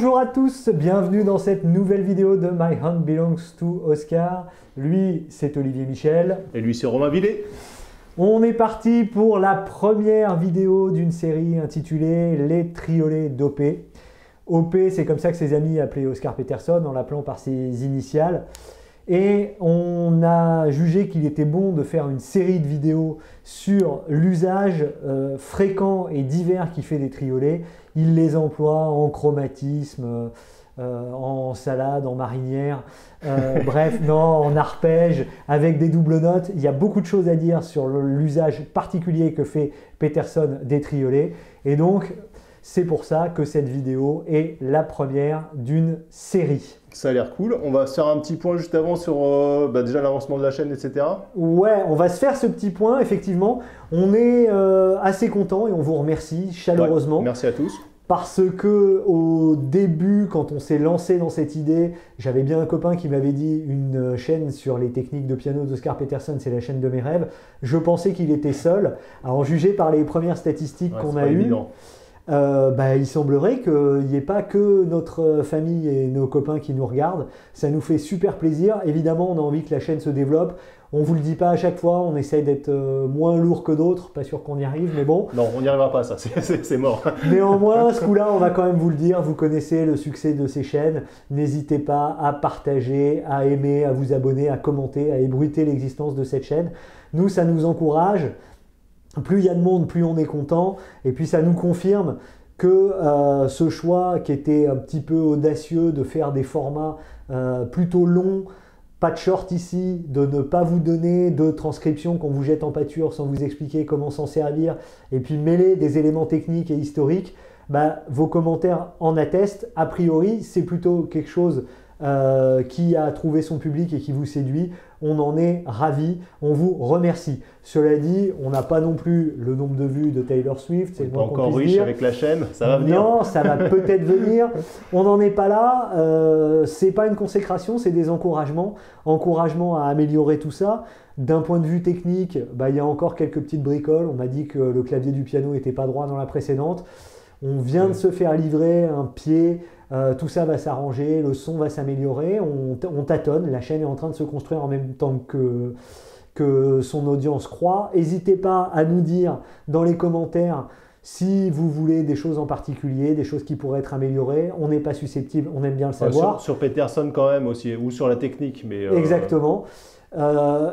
Bonjour à tous, bienvenue dans cette nouvelle vidéo de My Hand Belongs to Oscar. Lui, c'est Olivier Michel. Et lui, c'est Romain Villet. On est parti pour la première vidéo d'une série intitulée Les Triolets d'OP. OP, c'est comme ça que ses amis appelaient Oscar Peterson, en l'appelant par ses initiales. Et on a jugé qu'il était bon de faire une série de vidéos sur l'usage fréquent et divers qu'il fait des triolets. Il les emploie en chromatisme, en salade, en marinière, bref, non, en arpège, avec des doubles notes. Il y a beaucoup de choses à dire sur l'usage particulier que fait Peterson des triolets. Et donc, c'est pour ça que cette vidéo est la première d'une série. Ça a l'air cool. On va se faire un petit point juste avant sur déjà l'avancement de la chaîne, etc. Ouais, on va se faire ce petit point, effectivement. On est assez content et on vous remercie chaleureusement. Ouais, merci à tous. Parce que au début, quand on s'est lancé dans cette idée, j'avais bien un copain qui m'avait dit une chaîne sur les techniques de piano d'Oscar Peterson, c'est la chaîne de mes rêves. Je pensais qu'il était seul. Alors, jugé par les premières statistiques qu'on a eues, il semblerait qu'il n'y ait pas que notre famille et nos copains qui nous regardent. Ça nous fait super plaisir. Évidemment, on a envie que la chaîne se développe. On ne vous le dit pas à chaque fois, on essaye d'être moins lourd que d'autres, pas sûr qu'on y arrive, mais bon. Non, on n'y arrivera pas, ça, c'est mort. Néanmoins, ce coup-là, on va quand même vous le dire, vous connaissez le succès de ces chaînes. N'hésitez pas à partager, à aimer, à vous abonner, à commenter, à ébruiter l'existence de cette chaîne. Nous, ça nous encourage. Plus il y a de monde, plus on est content. Et puis ça nous confirme que ce choix qui était un petit peu audacieux de faire des formats plutôt longs, pas de short ici, de ne pas vous donner de transcription qu'on vous jette en pâture sans vous expliquer comment s'en servir, et puis mêler des éléments techniques et historiques, vos commentaires en attestent. A priori, c'est plutôt quelque chose qui a trouvé son public et qui vous séduit. On en est ravis, on vous remercie. Cela dit, on n'a pas non plus le nombre de vues de Taylor Swift. C'est pas encore riche avec la chaîne, ça va venir. Non, ça va peut-être venir. On n'en est pas là. C'est pas une consécration, c'est des encouragements. Encouragements à améliorer tout ça. D'un point de vue technique, il y a encore quelques petites bricoles. On m'a dit que le clavier du piano n'était pas droit dans la précédente. On vient de se faire livrer un pied. Tout ça va s'arranger, le son va s'améliorer, on tâtonne, la chaîne est en train de se construire en même temps que son audience croît. N'hésitez pas à nous dire dans les commentaires si vous voulez des choses en particulier, des choses qui pourraient être améliorées. On n'est pas susceptible, on aime bien le savoir. Sur Peterson quand même aussi, ou sur la technique. Mais Exactement.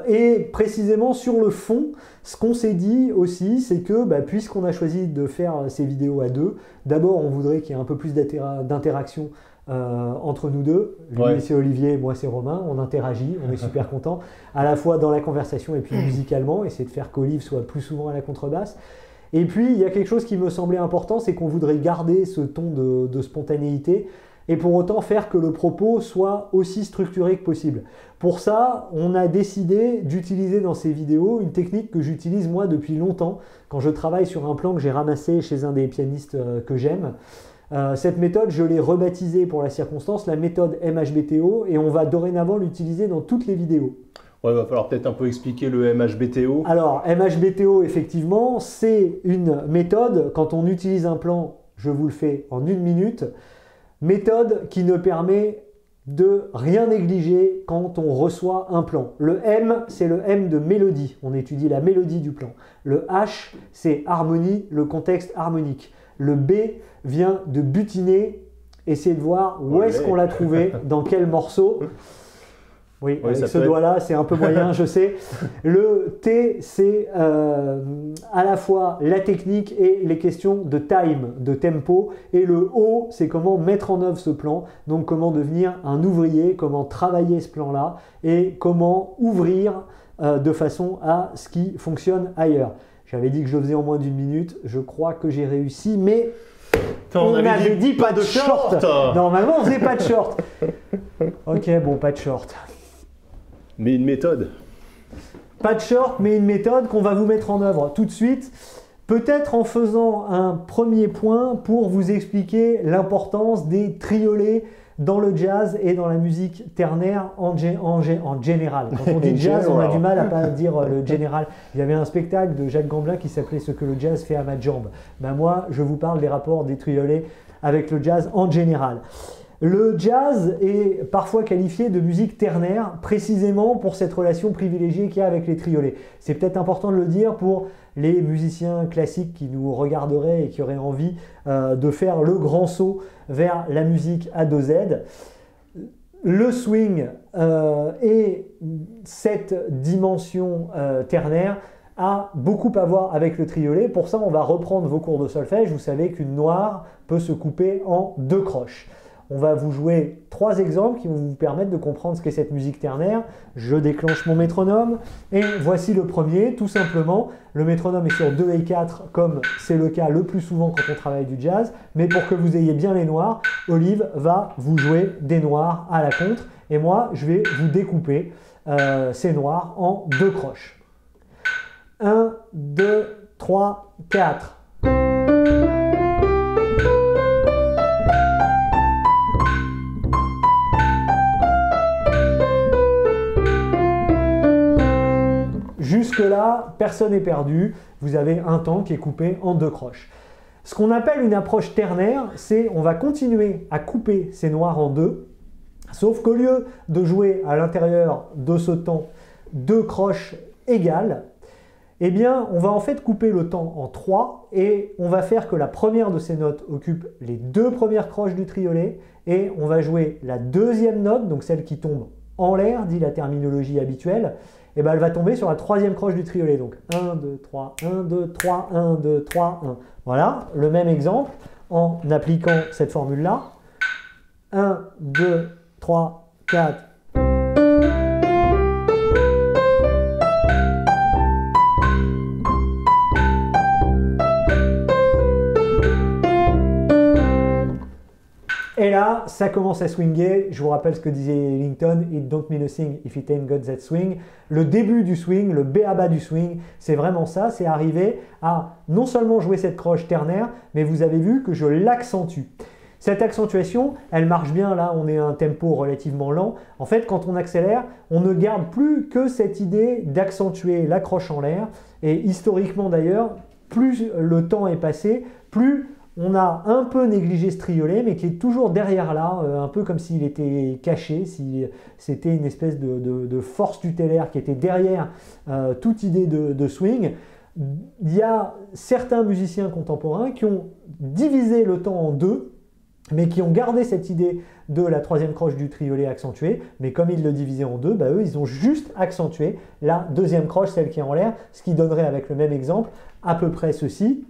Et précisément sur le fond, ce qu'on s'est dit aussi, c'est que puisqu'on a choisi de faire ces vidéos à deux, d'abord on voudrait qu'il y ait un peu plus d'interaction entre nous deux. Lui c'est Olivier, moi c'est Romain, on interagit, on est super content, à la fois dans la conversation et puis musicalement, essayer de faire qu'Olive soit plus souvent à la contrebasse. Et puis il y a quelque chose qui me semblait important, c'est qu'on voudrait garder ce ton de spontanéité, et pour autant faire que le propos soit aussi structuré que possible. Pour ça, on a décidé d'utiliser dans ces vidéos une technique que j'utilise moi depuis longtemps, quand je travaille sur un plan que j'ai ramassé chez un des pianistes que j'aime. Cette méthode, je l'ai rebaptisée pour la circonstance, la méthode MHBTO, et on va dorénavant l'utiliser dans toutes les vidéos. Ouais, il va falloir peut-être un peu expliquer le MHBTO. Alors, MHBTO, effectivement, c'est une méthode, quand on utilise un plan, je vous le fais en 1 minute, méthode qui ne permet de rien négliger quand on reçoit un plan. Le M, c'est le M de mélodie. On étudie la mélodie du plan. Le H, c'est harmonie, le contexte harmonique. Le B vient de butiner. Essayez de voir où est-ce qu'on l'a trouvé, dans quel morceau. Oui, avec ce doigt-là, c'est un peu moyen, je sais. Le T, c'est à la fois la technique et les questions de time, de tempo. Et le O, c'est comment mettre en œuvre ce plan. Donc, comment devenir un ouvrier, comment travailler ce plan-là et comment ouvrir de façon à ce qui fonctionne ailleurs. J'avais dit que je le faisais en moins d'1 minute. Je crois que j'ai réussi, mais on avait dit pas de short. Normalement, on faisait pas de short. Ok, bon, pas de short. Mais une méthode. Pas de short, mais une méthode qu'on va vous mettre en œuvre tout de suite. Peut-être en faisant un premier point pour vous expliquer l'importance des triolets dans le jazz et dans la musique ternaire en général. Quand on dit jazz, on a du mal à pas dire le général. Il y avait un spectacle de Jacques Gamblin qui s'appelait « Ce que le jazz fait à ma jambe ». Ben moi, je vous parle des rapports des triolets avec le jazz en général. Le jazz est parfois qualifié de musique ternaire, précisément pour cette relation privilégiée qu'il y a avec les triolets. C'est peut-être important de le dire pour les musiciens classiques qui nous regarderaient et qui auraient envie de faire le grand saut vers la musique à 2 Z. Le swing et cette dimension ternaire a beaucoup à voir avec le triolet. Pour ça, on va reprendre vos cours de solfège. Vous savez qu'une noire peut se couper en 2 croches. On va vous jouer 3 exemples qui vont vous permettre de comprendre ce qu'est cette musique ternaire. Je déclenche mon métronome et voici le premier. Tout simplement, le métronome est sur 2 et 4 comme c'est le cas le plus souvent quand on travaille du jazz. Mais pour que vous ayez bien les noirs, Olive va vous jouer des noirs à la contre. Et moi, je vais vous découper ces noirs en 2 croches. 1, 2, 3, 4. Jusque-là, personne n'est perdu. Vous avez un temps qui est coupé en 2 croches. Ce qu'on appelle une approche ternaire, c'est on va continuer à couper ces noirs en 2, sauf qu'au lieu de jouer à l'intérieur de ce temps 2 croches égales, eh bien, on va en fait couper le temps en 3 et on va faire que la première de ces notes occupe les 2 premières croches du triolet et on va jouer la deuxième note, donc celle qui tombe en l'air, dit la terminologie habituelle, et ben elle va tomber sur la 3e croche du triolet. Donc 1, 2, 3, 1, 2, 3, 1, 2, 3, 1. Voilà, le même exemple en appliquant cette formule-là. 1, 2, 3, 4. Et là, ça commence à swinguer. Je vous rappelle ce que disait Ellington, « It don't mean a thing if it ain't got that swing ». Le début du swing, le b.a.-ba du swing, c'est vraiment ça. C'est arriver à non seulement jouer cette croche ternaire, mais vous avez vu que je l'accentue. Cette accentuation, elle marche bien. Là, on est à un tempo relativement lent. En fait, quand on accélère, on ne garde plus que cette idée d'accentuer la croche en l'air. Et historiquement d'ailleurs, plus le temps est passé, plus on a un peu négligé ce triolet, mais qui est toujours derrière là, un peu comme s'il était caché, si c'était une espèce de force tutélaire qui était derrière toute idée de swing. Il y a certains musiciens contemporains qui ont divisé le temps en 2, mais qui ont gardé cette idée de la 3e croche du triolet accentuée, mais comme ils le divisaient en 2, bah eux, ils ont juste accentué la 2e croche, celle qui est en l'air, ce qui donnerait avec le même exemple à peu près ceci.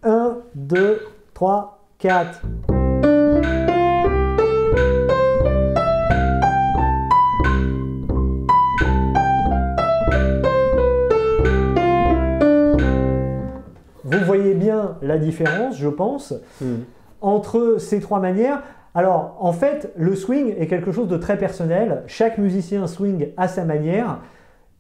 1, 2, 3, 4. Vous voyez bien la différence, je pense, entre ces 3 manières. Alors, en fait, le swing est quelque chose de très personnel. Chaque musicien swing à sa manière.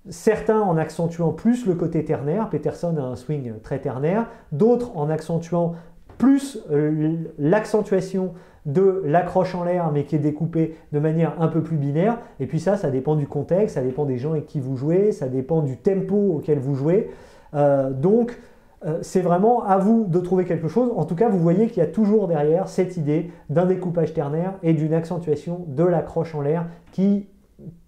Certains en accentuant plus le côté ternaire, Peterson a un swing très ternaire, d'autres en accentuant plus l'accentuation de l'accroche en l'air, mais qui est découpée de manière un peu plus binaire. Et puis ça dépend du contexte, ça dépend des gens avec qui vous jouez, ça dépend du tempo auquel vous jouez. Donc, c'est vraiment à vous de trouver quelque chose. En tout cas, vous voyez qu'il y a toujours derrière cette idée d'un découpage ternaire et d'une accentuation de l'accroche en l'air qui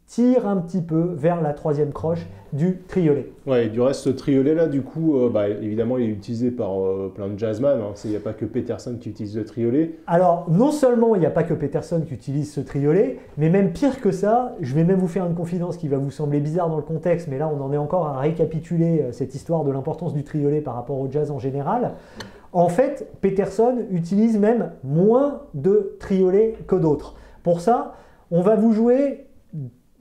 tire un petit peu vers la 3e croche du triolet. Ouais, et du reste, ce triolet-là, du coup, évidemment, il est utilisé par plein de jazzman. Il n'y a pas que Peterson qui utilise le triolet. Alors, non seulement il n'y a pas que Peterson qui utilise ce triolet, mais même pire que ça, je vais même vous faire une confidence qui va vous sembler bizarre dans le contexte, mais là, on en est encore à récapituler cette histoire de l'importance du triolet par rapport au jazz en général. En fait, Peterson utilise même moins de triolets que d'autres. Pour ça, on va vous jouer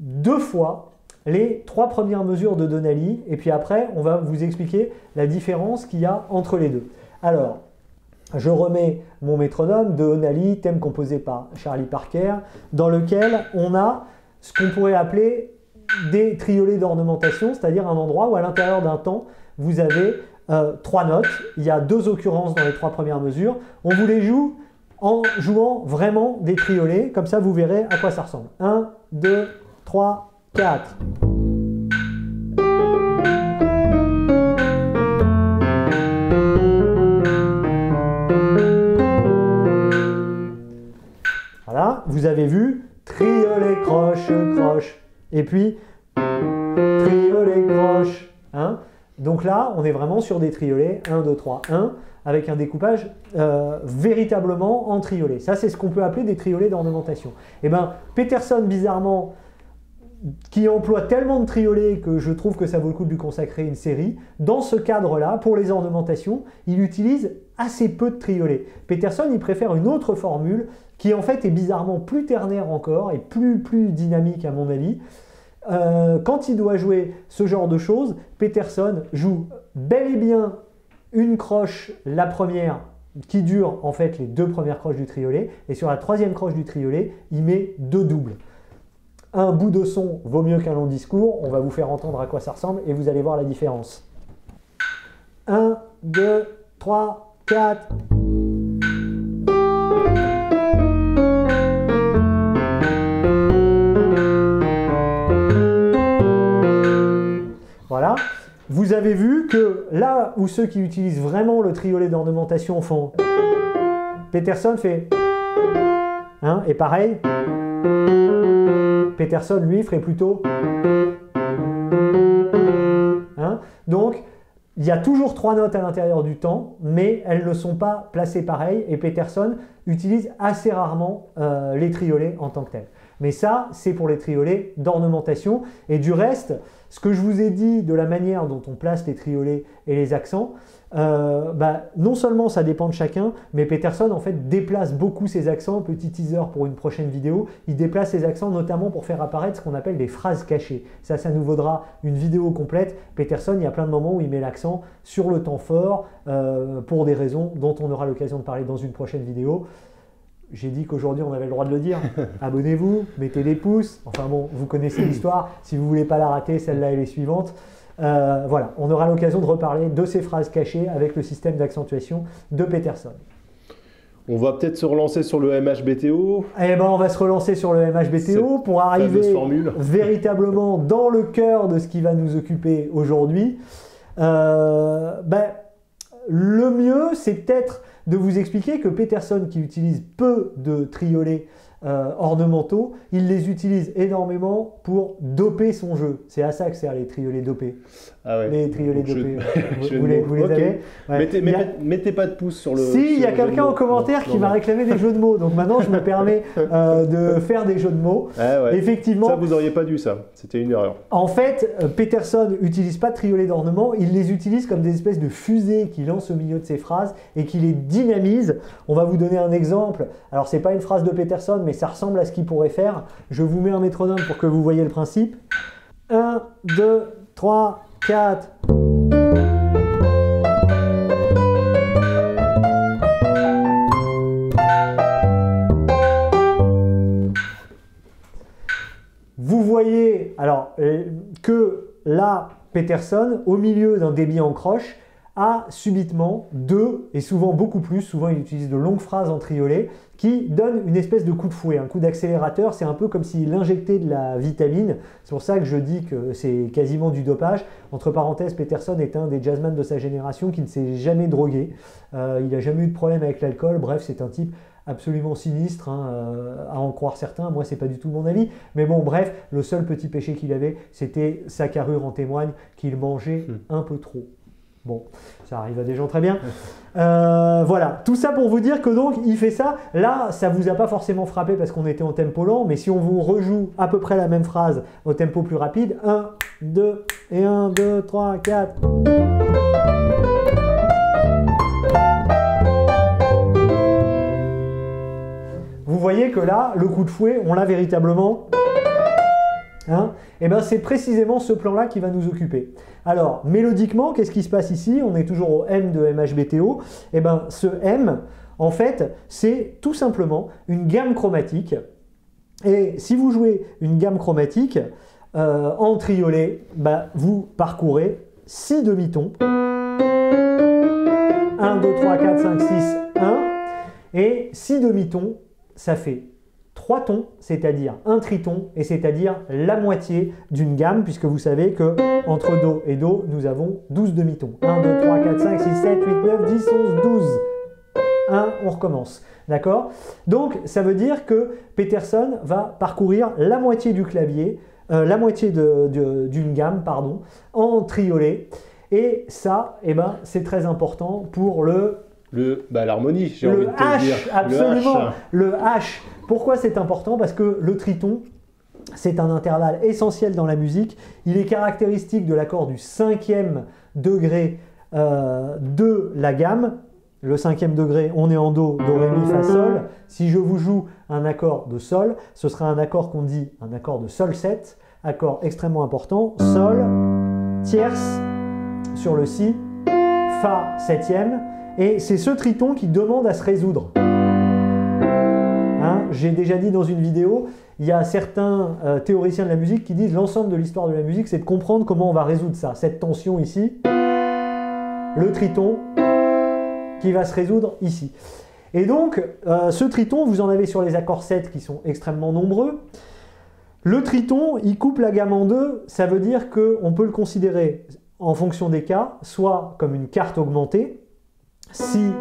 2 fois les 3 premières mesures de Donnelly et puis après on va vous expliquer la différence qu'il y a entre les deux. Alors, je remets mon métronome de Donnelly, thème composé par Charlie Parker, dans lequel on a ce qu'on pourrait appeler des triolets d'ornementation, c'est-à-dire un endroit où à l'intérieur d'un temps vous avez 3 notes. Il y a 2 occurrences dans les 3 premières mesures. On vous les joue en jouant vraiment des triolets. Comme ça, vous verrez à quoi ça ressemble. 1, 2, 3, 4. Voilà, vous avez vu, triolet, croche, croche, et puis triolet, croche, hein. Donc là, on est vraiment sur des triolets, 1, 2, 3, 1, avec un découpage véritablement en triolet. Ça, c'est ce qu'on peut appeler des triolets d'ornementation. Et bien, Peterson, bizarrement, qui emploie tellement de triolets que je trouve que ça vaut le coup de lui consacrer une série, dans ce cadre-là, pour les ornementations, il utilise assez peu de triolets. Peterson, il préfère une autre formule qui en fait est bizarrement plus ternaire encore et plus dynamique à mon avis. Quand il doit jouer ce genre de choses, Peterson joue bel et bien une croche, la première, qui dure en fait les 2 premières croches du triolet, et sur la 3e croche du triolet, il met 2 doubles. Un bout de son vaut mieux qu'un long discours, on va vous faire entendre à quoi ça ressemble et vous allez voir la différence. 1, 2, 3, 4... Voilà, vous avez vu que là où ceux qui utilisent vraiment le triolet d'ornementation font, Peterson fait, hein, et pareil, Peterson lui ferait plutôt, hein. Donc il y a toujours 3 notes à l'intérieur du temps, mais elles ne sont pas placées pareil, et Peterson utilise assez rarement les triolets en tant que tels. Mais ça, c'est pour les triolets d'ornementation. Et du reste, ce que je vous ai dit de la manière dont on place les triolets et les accents, non seulement ça dépend de chacun, mais Peterson en fait déplace beaucoup ses accents. Petit teaser pour une prochaine vidéo, il déplace ses accents notamment pour faire apparaître ce qu'on appelle des phrases cachées. Ça nous vaudra une vidéo complète. Peterson, il y a plein de moments où il met l'accent sur le temps fort pour des raisons dont on aura l'occasion de parler dans une prochaine vidéo. J'ai dit qu'aujourd'hui on avait le droit de le dire. Abonnez-vous, mettez des pouces. Enfin bon, vous connaissez l'histoire. Si vous ne voulez pas la rater, celle-là et les suivantes. Voilà, on aura l'occasion de reparler de ces phrases cachées avec le système d'accentuation de Peterson. On va peut-être se relancer sur le MHBTO. Eh ben, on va se relancer sur le MHBTO pour arriver véritablement dans le cœur de ce qui va nous occuper aujourd'hui. Le mieux, c'est peut-être de vous expliquer que Peterson, qui utilise peu de triolets ornementaux, il les utilise énormément pour doper son jeu. C'est à ça que servent les triolets dopés. Ah ouais. Les triolets dopés. Vous les avez. Ouais. Mettez pas de pouce sur le... Si, il y a quelqu'un en commentaire qui m'a réclamé des jeux de mots. Donc maintenant, je me permets de faire des jeux de mots. Ah ouais. Effectivement. Ça, vous n'auriez pas dû ça. C'était une erreur. En fait, Peterson n'utilise pas de triolets d'ornement. Il les utilise comme des espèces de fusées qu'il lance au milieu de ses phrases et qui les dynamise. On va vous donner un exemple. Alors, c'est pas une phrase de Peterson, mais ça ressemble à ce qu'il pourrait faire. Je vous mets un métronome pour que vous voyez le principe. 1, 2, 3, 4. Vous voyez alors que là, Peterson, au milieu d'un débit en croche, a subitement 2, et souvent beaucoup plus, souvent il utilise de longues phrases en triolet, qui donnent une espèce de coup de fouet, un coup d'accélérateur. C'est un peu comme s'il injectait de la vitamine. C'est pour ça que je dis que c'est quasiment du dopage. Entre parenthèses, Peterson est un des jazzmen de sa génération qui ne s'est jamais drogué. Il n'a jamais eu de problème avec l'alcool. Bref, c'est un type absolument sinistre, à en croire certains. Moi, c'est pas du tout mon avis. Mais bon, bref, le seul petit péché qu'il avait, c'était sa carrure en témoigne, qu'il mangeait un peu trop. Bon, ça arrive à des gens très bien. Voilà, tout ça pour vous dire que donc il fait ça. Là, ça vous a pas forcément frappé parce qu'on était en tempo lent, mais si on vous rejoue à peu près la même phrase au tempo plus rapide, 1, 2, et 1, 2, 3, 4. Vous voyez que là, le coup de fouet, on l'a véritablement. Et bien c'est précisément ce plan-là qui va nous occuper. Alors, mélodiquement, qu'est-ce qui se passe ici? On est toujours au M de MHBTO. Et bien ce M, en fait, c'est tout simplement une gamme chromatique. Et si vous jouez une gamme chromatique en triolet, vous parcourez 6 demi-tons. 1, 2, 3, 4, 5, 6, 1. Et 6 demi-tons, ça fait 3 tons, c'est-à-dire un triton, et c'est-à-dire la moitié d'une gamme, puisque vous savez que entre Do et Do, nous avons 12 demi-tons. 1, 2, 3, 4, 5, 6, 7, 8, 9, 10, 11, 12. 1, on recommence. D'accord? Donc, ça veut dire que Peterson va parcourir la moitié du clavier, la moitié d'une gamme, pardon, en triolet. Et ça, eh ben, c'est très important pour l'harmonie, j'ai envie de te dire. Absolument, le H. Pourquoi c'est important? Parce que le triton, c'est un intervalle essentiel dans la musique. Il est caractéristique de l'accord du 5e degré de la gamme. Le 5e degré, on est en Do, Do, Ré, Mi, Fa, Sol. Si je vous joue un accord de Sol, ce sera un accord qu'on dit un accord de Sol 7, accord extrêmement important. Sol, tierce sur le Si, Fa 7e. Et c'est ce triton qui demande à se résoudre. Hein, j'ai déjà dit dans une vidéo, il y a certains théoriciens de la musique qui disent l'ensemble de l'histoire de la musique, c'est de comprendre comment on va résoudre ça. Cette tension ici, le triton qui va se résoudre ici. Et donc, ce triton, vous en avez sur les accords 7 qui sont extrêmement nombreux. Le triton, il coupe la gamme en deux, ça veut dire qu'on peut le considérer en fonction des cas, soit comme une carte augmentée, Si,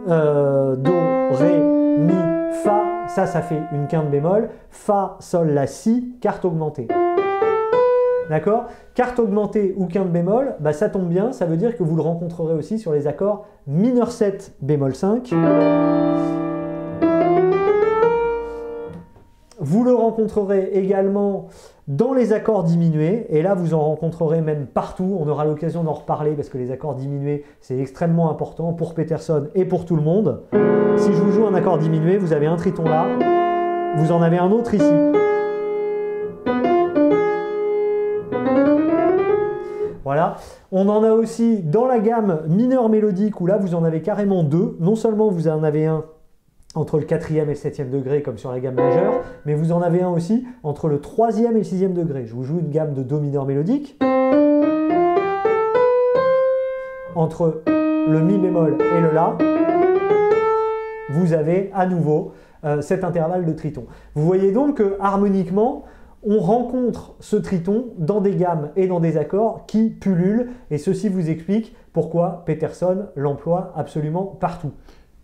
Do, Ré, Mi, Fa, ça fait une quinte bémol, Fa, Sol, La, Si, carte augmentée. D'accord? Carte augmentée ou quinte bémol, bah ça tombe bien, ça veut dire que vous le rencontrerez aussi sur les accords mineur 7, bémol 5. Vous le rencontrerez également dans les accords diminués, et là vous en rencontrerez même partout, on aura l'occasion d'en reparler parce que les accords diminués c'est extrêmement important pour Peterson et pour tout le monde. Si je vous joue un accord diminué, vous avez un triton là, vous en avez un autre ici. Voilà. On en a aussi dans la gamme mineure mélodique où là vous en avez carrément deux. Non seulement vous en avez un entre le 4e et le 7e degré comme sur la gamme majeure, mais vous en avez un aussi entre le 3e et le 6e degré. Je vous joue une gamme de Do mineur mélodique. Entre le Mi bémol et le La, vous avez à nouveau cet intervalle de triton. Vous voyez donc que harmoniquement, on rencontre ce triton dans des gammes et dans des accords qui pullulent, et ceci vous explique pourquoi Peterson l'emploie absolument partout.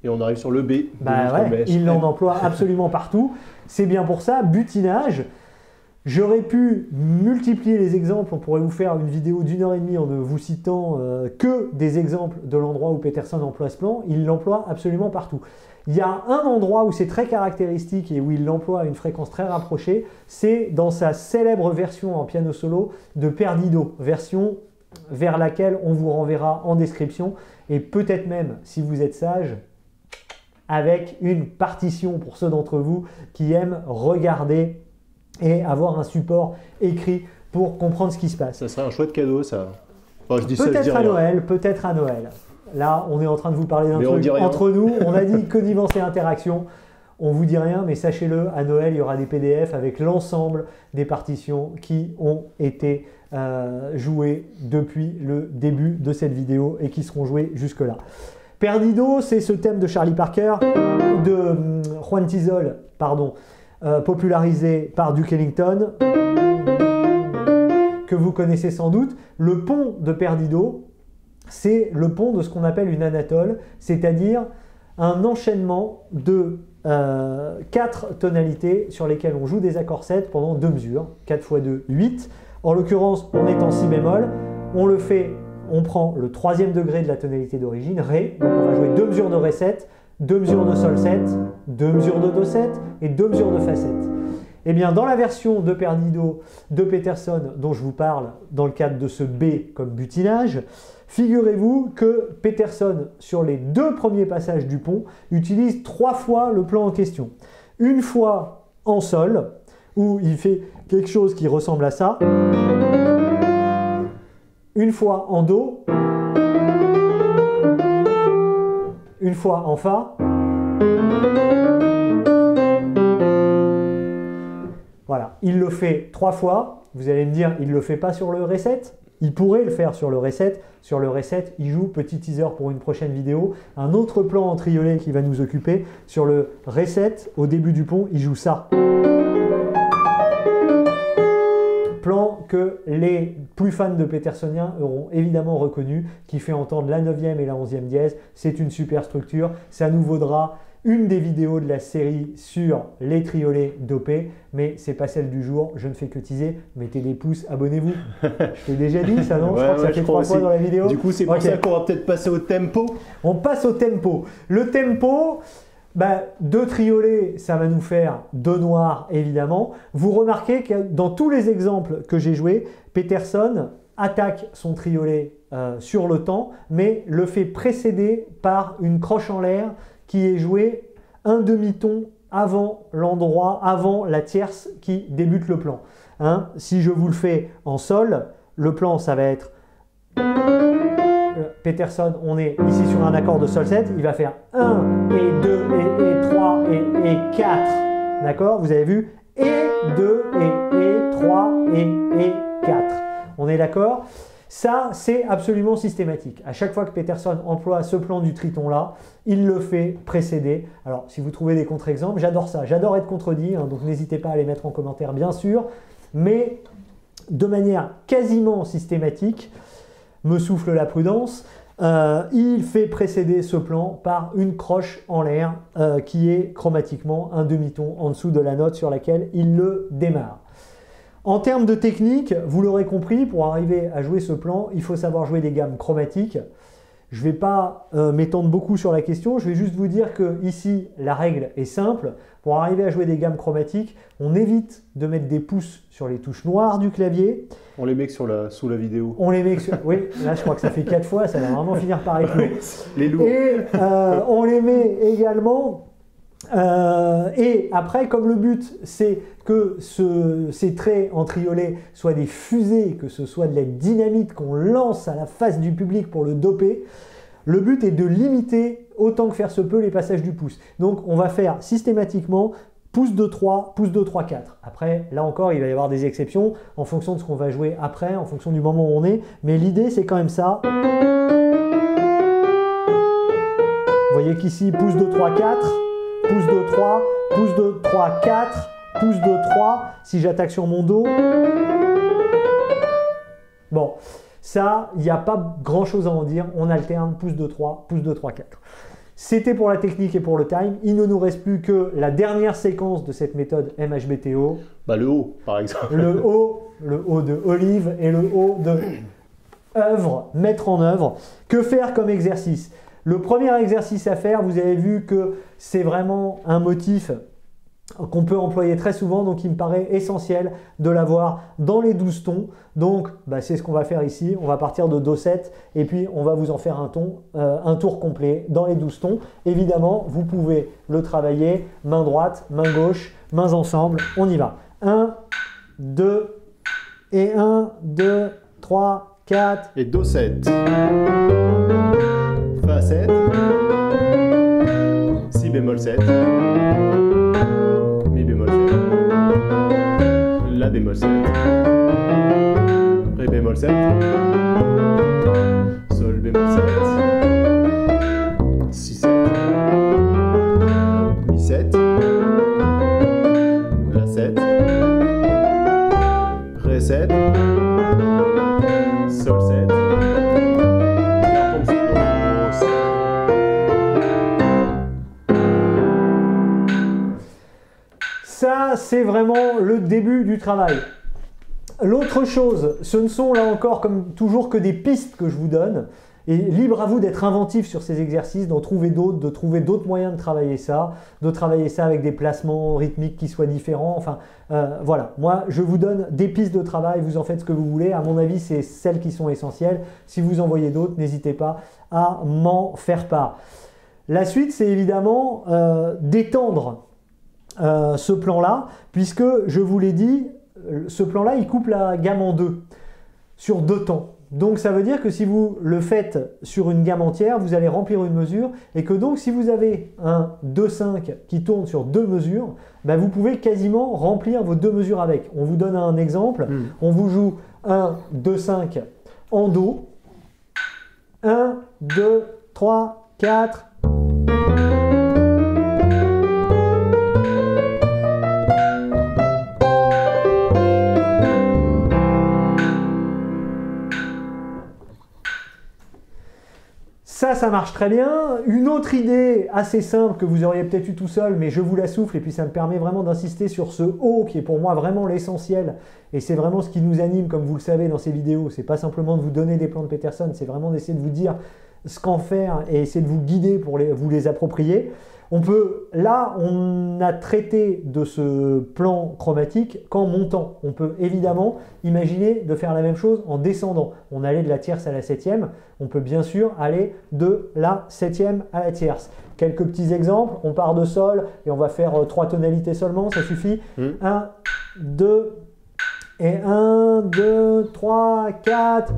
Et on arrive sur le B. Bah ouais, il en emploie absolument partout. C'est bien pour ça, butinage. J'aurais pu multiplier les exemples, on pourrait vous faire une vidéo d'1h30 en ne vous citant que des exemples de l'endroit où Peterson emploie ce plan. Il l'emploie absolument partout. Il y a un endroit où c'est très caractéristique et où il l'emploie à une fréquence très rapprochée, c'est dans sa célèbre version en piano solo de Perdido, version vers laquelle on vous renverra en description, et peut-être même, si vous êtes sage, avec une partition pour ceux d'entre vous qui aiment regarder et avoir un support écrit pour comprendre ce qui se passe. Ça serait un chouette cadeau, ça. Enfin, je dis peut-être à Noël, peut-être à Noël. Là, on est en train de vous parler d'un truc entre nous. On a dit connivence et interaction. On vous dit rien, mais sachez-le, à Noël, il y aura des PDF avec l'ensemble des partitions qui ont été jouées depuis le début de cette vidéo et qui seront jouées jusque-là. Perdido, c'est ce thème de Charlie Parker, de Juan Tizol, pardon, popularisé par Duke Ellington, que vous connaissez sans doute. Le pont de Perdido, c'est le pont de ce qu'on appelle une anatole, c'est-à-dire un enchaînement de 4 tonalités sur lesquelles on joue des accords 7 pendant 2 mesures, 4 x 2, 8. En l'occurrence, on est en Si bémol, on le fait, on prend le 3e degré de la tonalité d'origine, Ré, donc on va jouer 2 mesures de Ré 7, 2 mesures de Sol 7, 2 mesures de Do 7 et 2 mesures de Fa 7. Eh bien, dans la version de Perdido de Peterson dont je vous parle dans le cadre de ce B comme butinage, figurez-vous que Peterson, sur les 2 premiers passages du pont, utilise 3 fois le plan en question. Une fois en Sol, où il fait quelque chose qui ressemble à ça. Une fois en Do. Une fois en Fa. Voilà, il le fait 3 fois. Vous allez me dire, il ne le fait pas sur le Ré 7 ? il pourrait le faire sur le reset. Sur le reset, il joue, petit teaser pour une prochaine vidéo, un autre plan en triolet qui va nous occuper. Sur le reset, au début du pont, il joue ça. Plan que les plus fans de Petersonien auront évidemment reconnu, qui fait entendre la 9e et la 11e dièse. C'est une super structure, ça nous vaudra une des vidéos de la série sur les triolets dopés, mais c'est pas celle du jour, je ne fais que teaser, mettez des pouces, abonnez-vous. Je t'ai déjà dit ça, non? Je crois que ça fait 3 fois dans la vidéo. Du coup, c'est pour ça qu'on va peut-être passer au tempo. On passe au tempo. Le tempo, deux triolets, ça va nous faire 2 noirs évidemment. Vous remarquez que dans tous les exemples que j'ai joués, Peterson attaque son triolet sur le temps, mais le fait précéder par une croche en l'air qui est jouée un demi-ton avant l'endroit, avant la tierce qui débute le plan. Hein, si je vous le fais en sol, le plan ça va être Peterson, on est ici sur un accord de sol 7, il va faire 1 et 2 et 3 et 4. D'accord? Vous avez vu? Et 2 et 3 et 4. On est d'accord? Ça, c'est absolument systématique. À chaque fois que Peterson emploie ce plan du triton-là, il le fait précéder. Alors, si vous trouvez des contre-exemples, j'adore ça. J'adore être contredit, hein, donc n'hésitez pas à les mettre en commentaire, bien sûr. Mais de manière quasiment systématique, me souffle la prudence, il fait précéder ce plan par une croche en l'air qui est chromatiquement un demi-ton en dessous de la note sur laquelle il le démarre. En termes de technique, vous l'aurez compris, pour arriver à jouer ce plan, il faut savoir jouer des gammes chromatiques. Je ne vais pas m'étendre beaucoup sur la question, je vais juste vous dire que ici, la règle est simple. Pour arriver à jouer des gammes chromatiques, on évite de mettre des pouces sur les touches noires du clavier. On les met sous la vidéo. On les met sur... Oui, là je crois que ça fait 4 fois, ça va vraiment finir par être lourd. Les lourds. Et on les met également... et après, comme le but c'est que ces traits en triolet soient des fusées, que ce soit de la dynamite qu'on lance à la face du public pour le doper, le but est de limiter autant que faire se peut les passages du pouce. Donc on va faire systématiquement pouce 2-3, pouce 2-3-4. Après, là encore, il va y avoir des exceptions en fonction de ce qu'on va jouer après, en fonction du moment où on est, mais l'idée c'est quand même ça. Vous voyez qu'ici, pouce 2-3-4, pouce 2-3, pouce 2-3-4, pouce 2-3, si j'attaque sur mon dos. Bon, ça, il n'y a pas grand chose à en dire, on alterne pouce 2-3, pouce 2-3-4. C'était pour la technique et pour le time, il ne nous reste plus que la dernière séquence de cette méthode MHBTO. Le haut, par exemple. Le haut de Olive et le haut de œuvre, mettre en œuvre. Que faire comme exercice? Le premier exercice à faire, vous avez vu que c'est vraiment un motif qu'on peut employer très souvent, donc il me paraît essentiel de l'avoir dans les 12 tons. Donc c'est ce qu'on va faire ici, on va partir de Do7 et puis on va vous en faire un tour complet dans les 12 tons. Évidemment, vous pouvez le travailler main droite, main gauche, mains ensemble, on y va. 1, 2 et 1, 2, 3, 4 et Do7. Fa 7, Si bémol 7, Mi bémol 7, La bémol 7, Ré bémol 7, Sol bémol 7, Si 7, Mi 7, La 7, Ré 7, Sol 7, Ça, c'est vraiment le début du travail. L'autre chose, ce ne sont là encore comme toujours que des pistes que je vous donne. Et libre à vous d'être inventif sur ces exercices, d'en trouver d'autres, de trouver d'autres moyens de travailler ça avec des placements rythmiques qui soient différents. Enfin, voilà. Moi, je vous donne des pistes de travail, vous en faites ce que vous voulez. À mon avis, c'est celles qui sont essentielles. Si vous en voyez d'autres, n'hésitez pas à m'en faire part. La suite, c'est évidemment d'étendre ce plan-là, puisque je vous l'ai dit, ce plan-là, il coupe la gamme en deux, sur 2 temps. Donc ça veut dire que si vous le faites sur une gamme entière, vous allez remplir une mesure, et que donc si vous avez un 2-5 qui tourne sur 2 mesures, vous pouvez quasiment remplir vos 2 mesures avec. On vous donne un exemple, on vous joue un 2-5 en Do. 1, 2, 3, 4. Ça marche très bien. Une autre idée assez simple que vous auriez peut-être eu tout seul, mais je vous la souffle et puis ça me permet vraiment d'insister sur ce haut qui est pour moi vraiment l'essentiel. Et c'est vraiment ce qui nous anime, comme vous le savez dans ces vidéos. C'est pas simplement de vous donner des plans de Peterson, c'est vraiment d'essayer de vous dire ce qu'en faire et essayer de vous guider pour vous les approprier. Là, on a traité de ce plan chromatique qu'en montant. On peut évidemment imaginer de faire la même chose en descendant. On allait de la tierce à la septième. On peut bien sûr aller de la septième à la tierce. Quelques petits exemples. On part de sol et on va faire 3 tonalités seulement. Ça suffit. 1, 2 et 1, 2, 3, 4.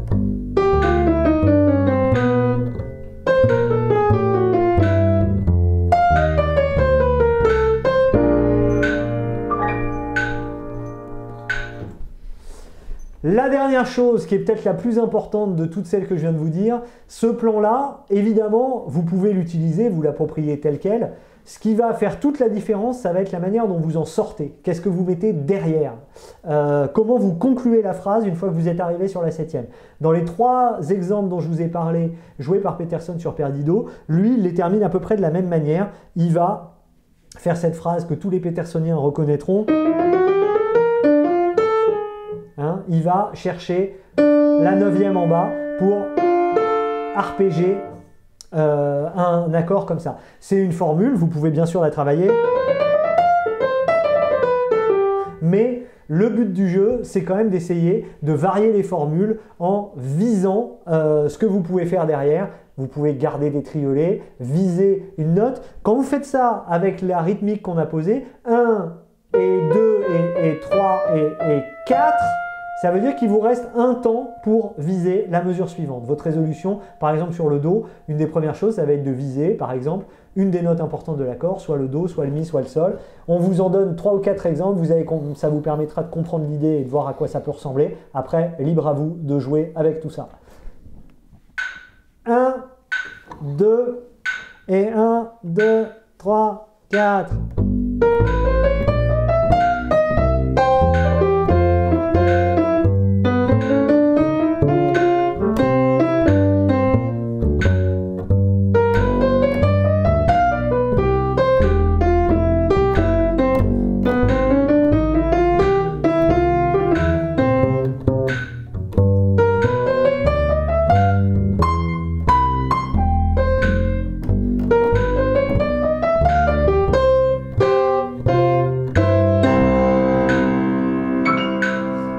La dernière chose qui est peut-être la plus importante de toutes celles que je viens de vous dire, ce plan-là, évidemment, vous pouvez l'utiliser, vous l'approprier tel quel. Ce qui va faire toute la différence, ça va être la manière dont vous en sortez. Qu'est-ce que vous mettez derrière? Comment vous concluez la phrase une fois que vous êtes arrivé sur la septième? Dans les 3 exemples dont je vous ai parlé, joués par Peterson sur Perdido, lui, il les termine à peu près de la même manière. Il va faire cette phrase que tous les Petersoniens reconnaîtront. Il va chercher la 9e en bas pour arpéger un accord comme ça. C'est une formule, vous pouvez bien sûr la travailler. Mais le but du jeu, c'est quand même d'essayer de varier les formules en visant ce que vous pouvez faire derrière. Vous pouvez garder des triolets, viser une note. Quand vous faites ça avec la rythmique qu'on a posée, 1 et 2 et 3 et 4, ça veut dire qu'il vous reste un temps pour viser la mesure suivante. Votre résolution, par exemple sur le Do, une des premières choses, ça va être de viser, par exemple, une des notes importantes de l'accord, soit le Do, soit le Mi, soit le Sol. On vous en donne 3 ou 4 exemples, ça vous permettra de comprendre l'idée et de voir à quoi ça peut ressembler. Après, libre à vous de jouer avec tout ça. 1, 2 et 1, 2, 3, 4.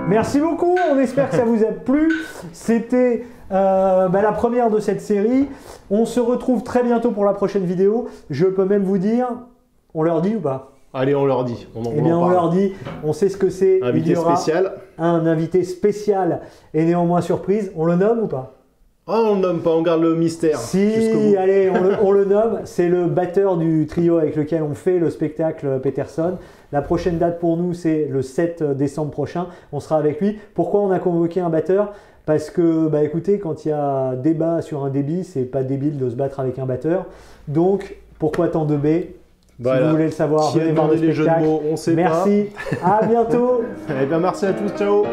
Merci beaucoup, on espère que ça vous a plu. C'était la première de cette série. On se retrouve très bientôt pour la prochaine vidéo. Je peux même vous dire, on leur dit ou pas? Allez, on leur dit. On leur dit, on sait ce que c'est. Invité spécial. Un invité spécial et néanmoins surprise. On le nomme ou pas? Ah, on le nomme pas, on garde le mystère. Si, allez, on le nomme. C'est le batteur du trio avec lequel on fait le spectacle Peterson. La prochaine date pour nous, c'est le 7 décembre prochain. On sera avec lui. Pourquoi on a convoqué un batteur? Parce que, écoutez, quand il y a débat sur un débit, c'est pas débile de se battre avec un batteur. Donc, pourquoi tant de B? Voilà. Si vous voulez le savoir, venez voir le spectacle. Jeux de mots, on sait merci, à bientôt. Eh bien, merci à tous, ciao.